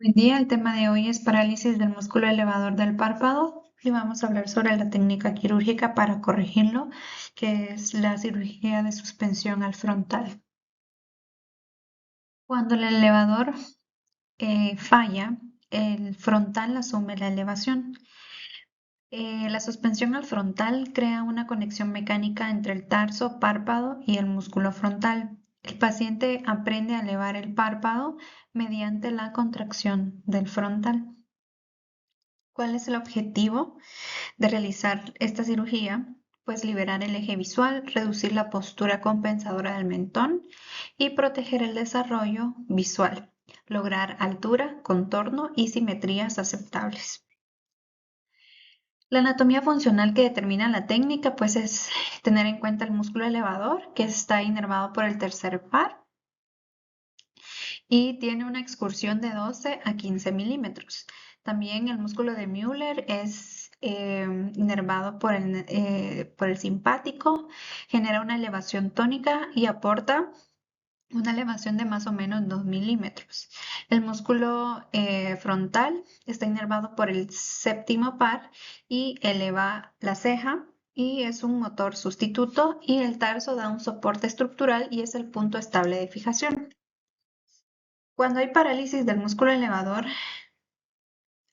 Buen día, el tema de hoy es parálisis del músculo elevador del párpado y vamos a hablar sobre la técnica quirúrgica para corregirlo, que es la cirugía de suspensión al frontal. Cuando el elevador falla, el frontal asume la elevación. La suspensión al frontal crea una conexión mecánica entre el tarso, párpado y el músculo frontal. El paciente aprende a elevar el párpado mediante la contracción del frontal. ¿Cuál es el objetivo de realizar esta cirugía? Pues liberar el eje visual, reducir la postura compensadora del mentón y proteger el desarrollo visual, lograr altura, contorno y simetrías aceptables. La anatomía funcional que determina la técnica pues es tener en cuenta el músculo elevador, que está inervado por el tercer par y tiene una excursión de 12 a 15 milímetros. También el músculo de Müller es inervado por el simpático, genera una elevación tónica y aporta una elevación de más o menos 2 milímetros. El músculo frontal está inervado por el séptimo par y eleva la ceja y es un motor sustituto, y el tarso da un soporte estructural y es el punto estable de fijación. Cuando hay parálisis del músculo elevador,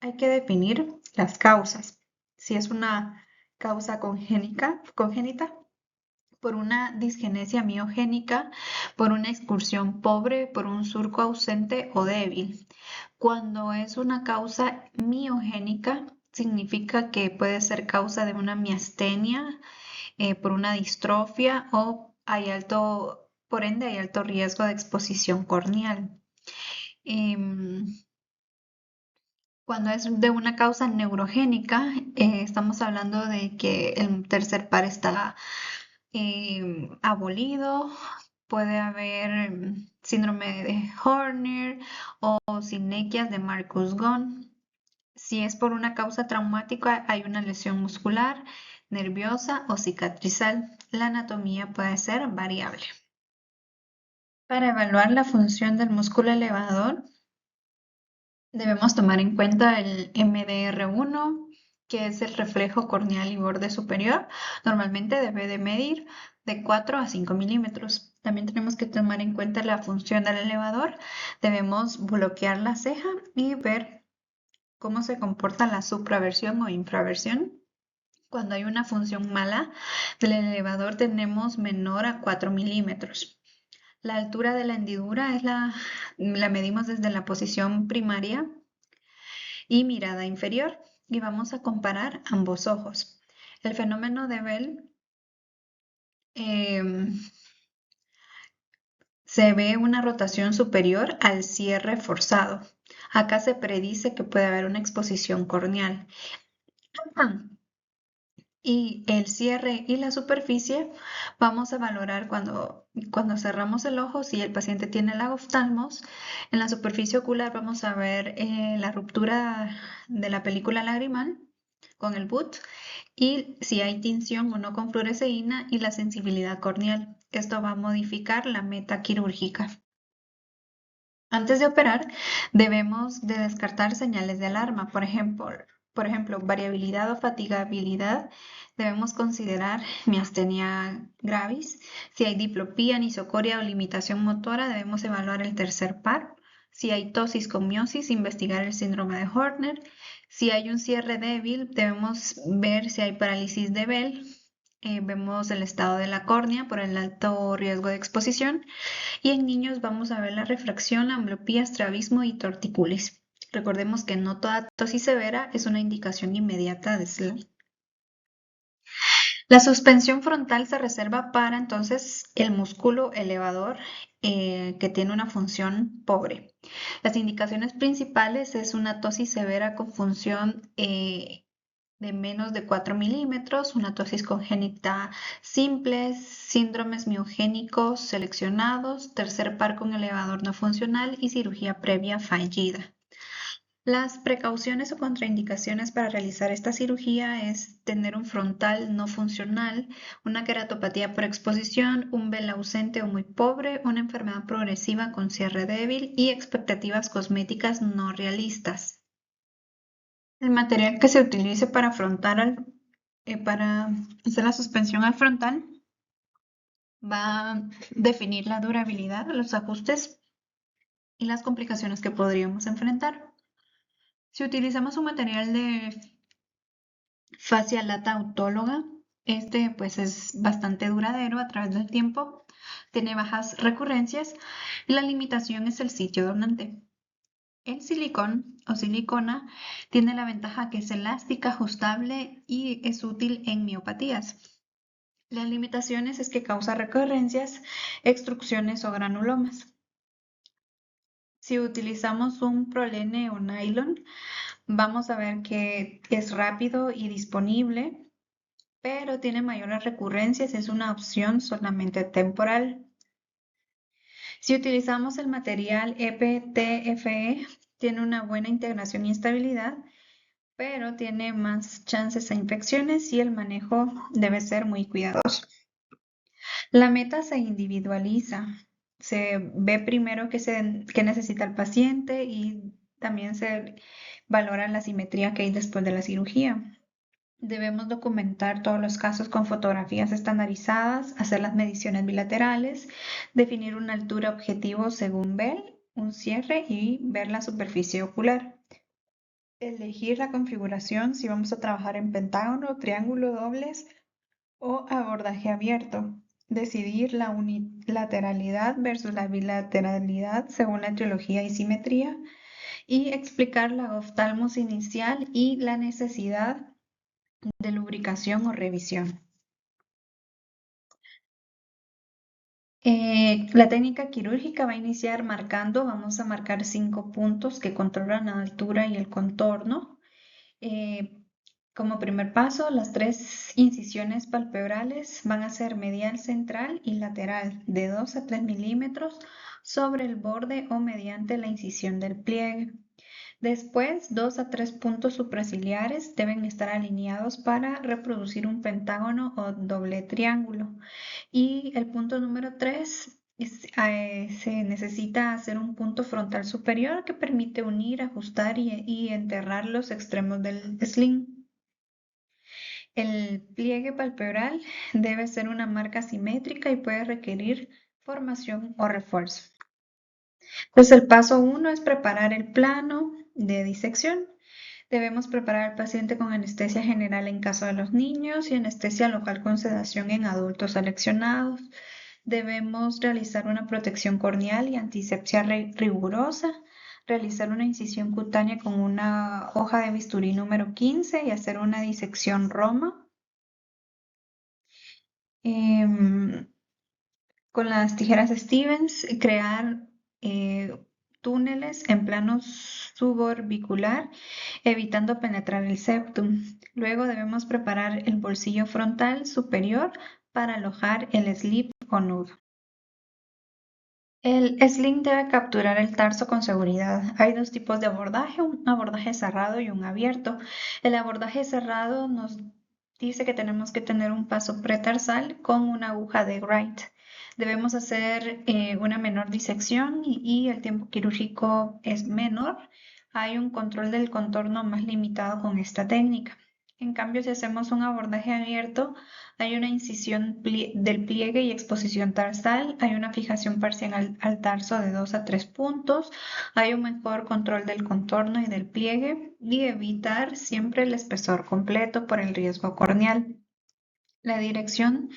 hay que definir las causas. Si es una causa congénita, por una disgenesia miogénica, por una excursión pobre, por un surco ausente o débil. Cuando es una causa miogénica, significa que puede ser causa de una miastenia, por una distrofia, o por ende hay alto riesgo de exposición corneal. Em, Cuando es de una causa neurogénica, estamos hablando de que el tercer par está abolido, puede haber síndrome de Horner o sinequias de Marcus-Ghosn. Si es por una causa traumática, hay una lesión muscular, nerviosa o cicatrizal. La anatomía puede ser variable. Para evaluar la función del músculo elevador, debemos tomar en cuenta el MDR1, que es el reflejo corneal y borde superior. Normalmente debe de medir de 4 a 5 milímetros. También tenemos que tomar en cuenta la función del elevador. Debemos bloquear la ceja y ver cómo se comporta la supraversión o infraversión. Cuando hay una función mala del elevador, tenemos menor a 4 milímetros. La altura de la hendidura la medimos desde la posición primaria y mirada inferior, y vamos a comparar ambos ojos. El fenómeno de Bell, se ve una rotación superior al cierre forzado. Acá se predice que puede haber una exposición corneal. Y el cierre y la superficie vamos a valorar cuando cerramos el ojo. Si el paciente tiene lagoftalmos, en la superficie ocular vamos a ver la ruptura de la película lagrimal con el BUT, y si hay tinción o no con fluoresceína, y la sensibilidad corneal. Esto va a modificar la meta quirúrgica. Antes de operar, debemos de descartar señales de alarma, por ejemplo, variabilidad o fatigabilidad. Debemos considerar miastenia gravis. Si hay diplopía, anisocoria o limitación motora, debemos evaluar el tercer par. Si hay tosis con miosis, investigar el síndrome de Horner. Si hay un cierre débil, debemos ver si hay parálisis de Bell. Vemos el estado de la córnea por el alto riesgo de exposición. Y en niños vamos a ver la refracción, la ambliopía, estrabismo y tortícolis. Recordemos que no toda tosis severa es una indicación inmediata de SLA. La suspensión frontal se reserva para entonces el músculo elevador, que tiene una función pobre. Las indicaciones principales es una tosis severa con función de menos de 4 milímetros, una tosis congénita simple, síndromes miogénicos seleccionados, tercer par con elevador no funcional y cirugía previa fallida. Las precauciones o contraindicaciones para realizar esta cirugía es tener un frontal no funcional, una queratopatía por exposición, un velo ausente o muy pobre, una enfermedad progresiva con cierre débil y expectativas cosméticas no realistas. El material que se utilice para para hacer la suspensión al frontal va a definir la durabilidad, los ajustes y las complicaciones que podríamos enfrentar. Si utilizamos un material de fascia lata autóloga, este pues es bastante duradero a través del tiempo, tiene bajas recurrencias y la limitación es el sitio donante. El silicón o silicona tiene la ventaja que es elástica, ajustable y es útil en miopatías. Las limitaciones es que causa recurrencias, extrusiones o granulomas. Si utilizamos un prolene o nylon, vamos a ver que es rápido y disponible, pero tiene mayores recurrencias, es una opción solamente temporal. Si utilizamos el material EPTFE, tiene una buena integración y estabilidad, pero tiene más chances a infecciones y el manejo debe ser muy cuidadoso. La meta se individualiza. Se ve primero que necesita el paciente y también se valora la simetría que hay después de la cirugía. Debemos documentar todos los casos con fotografías estandarizadas, hacer las mediciones bilaterales, definir una altura objetivo según Bell, un cierre y ver la superficie ocular. Elegir la configuración si vamos a trabajar en pentágono, triángulo, dobles o abordaje abierto. Decidir la unilateralidad versus la bilateralidad según la etiología y simetría. Y explicar la oftalmos inicial y la necesidad de lubricación o revisión. La técnica quirúrgica va a iniciar vamos a marcar 5 puntos que controlan la altura y el contorno. Como primer paso, las 3 incisiones palpebrales van a ser medial, central y lateral de 2 a 3 milímetros sobre el borde o mediante la incisión del pliegue. Después, 2 a 3 puntos supraciliares deben estar alineados para reproducir un pentágono o doble triángulo. Y el punto número 3 se necesita hacer un punto frontal superior que permite unir, ajustar y enterrar los extremos del sling. El pliegue palpebral debe ser una marca simétrica y puede requerir formación o refuerzo. Pues el paso 1 es preparar el plano de disección. Debemos preparar al paciente con anestesia general en caso de los niños y anestesia local con sedación en adultos seleccionados. Debemos realizar una protección corneal y antisepsia rigurosa, realizar una incisión cutánea con una hoja de bisturí número 15 y hacer una disección Roma. Con las tijeras Stevens, crear túneles en plano suborbicular, evitando penetrar el septum. Luego debemos preparar el bolsillo frontal superior para alojar el slip o nudo. El sling debe capturar el tarso con seguridad. Hay 2 tipos de abordaje, un abordaje cerrado y un abierto. El abordaje cerrado nos dice que tenemos que tener un paso pretarsal con una aguja de Wright. Debemos hacer una menor disección y el tiempo quirúrgico es menor. Hay un control del contorno más limitado con esta técnica. En cambio, si hacemos un abordaje abierto, hay una incisión del pliegue y exposición tarsal, hay una fijación parcial al tarso de 2 a 3 puntos, hay un mejor control del contorno y del pliegue y evitar siempre el espesor completo por el riesgo corneal. La dirección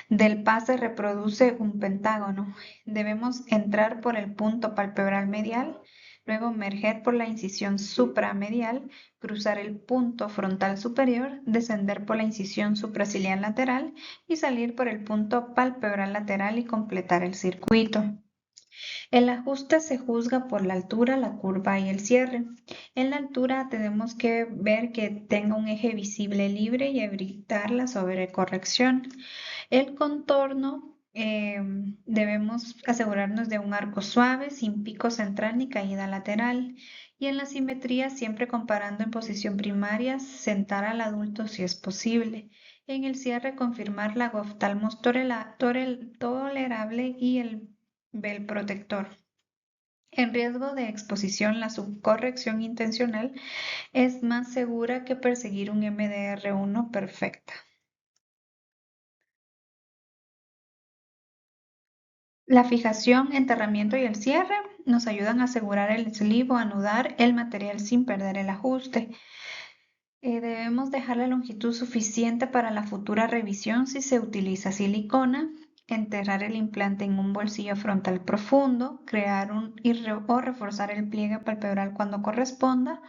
del pase reproduce un pentágono. Debemos entrar por el punto palpebral medial, luego emerger por la incisión supramedial, cruzar el punto frontal superior, descender por la incisión supraciliar lateral y salir por el punto palpebral lateral y completar el circuito. El ajuste se juzga por la altura, la curva y el cierre. En la altura tenemos que ver que tenga un eje visible libre y evitar la sobrecorrección. El contorno Debemos asegurarnos de un arco suave, sin pico central ni caída lateral. Y en la simetría, siempre comparando en posición primaria, sentar al adulto si es posible. En el cierre, confirmar la oftalmos tolerable y el vel protector. En riesgo de exposición, la subcorrección intencional es más segura que perseguir un MDR1 perfecta. La fijación, enterramiento y el cierre nos ayudan a asegurar el sleeve o anudar el material sin perder el ajuste. Debemos dejar la longitud suficiente para la futura revisión si se utiliza silicona, enterrar el implante en un bolsillo frontal profundo, crear o reforzar el pliegue palpebral cuando corresponda,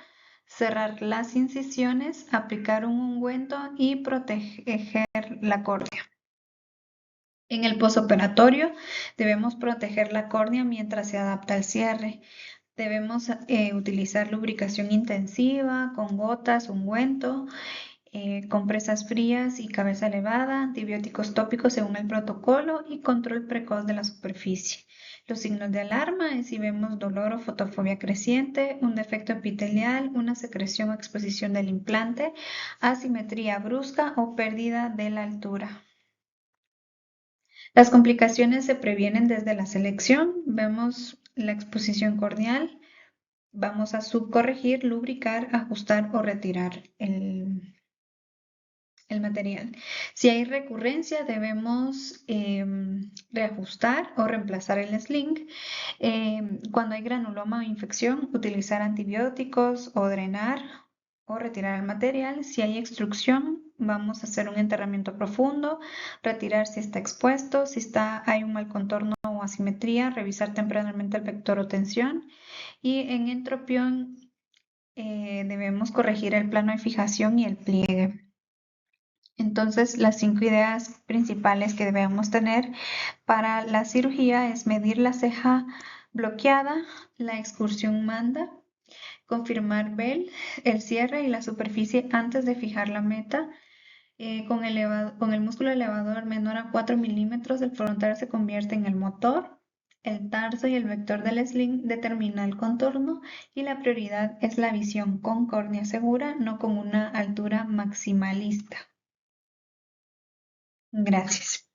cerrar las incisiones, aplicar un ungüento y proteger la córnea. En el posoperatorio debemos proteger la córnea mientras se adapta el cierre. Debemos utilizar lubricación intensiva con gotas, ungüento, compresas frías y cabeza elevada, antibióticos tópicos según el protocolo y control precoz de la superficie. Los signos de alarma es si vemos dolor o fotofobia creciente, un defecto epitelial, una secreción o exposición del implante, asimetría brusca o pérdida de la altura. Las complicaciones se previenen desde la selección. Vemos la exposición corneal. Vamos a subcorregir, lubricar, ajustar o retirar el material. Si hay recurrencia, debemos reajustar o reemplazar el sling. Cuando hay granuloma o infección, utilizar antibióticos o drenar o retirar el material. Si hay extrusión, vamos a hacer un enterramiento profundo, retirar si está expuesto, si hay un mal contorno o asimetría, revisar tempranamente el vector o tensión. Y en entropión debemos corregir el plano de fijación y el pliegue. Entonces, las 5 ideas principales que debemos tener para la cirugía es medir la ceja bloqueada, la excursión manda, confirmar Bell, el cierre y la superficie antes de fijar la meta. Con el músculo elevador menor a 4 milímetros, el frontal se convierte en el motor. El tarso y el vector del sling determina el contorno y la prioridad es la visión con córnea segura, no con una altura maximalista. Gracias.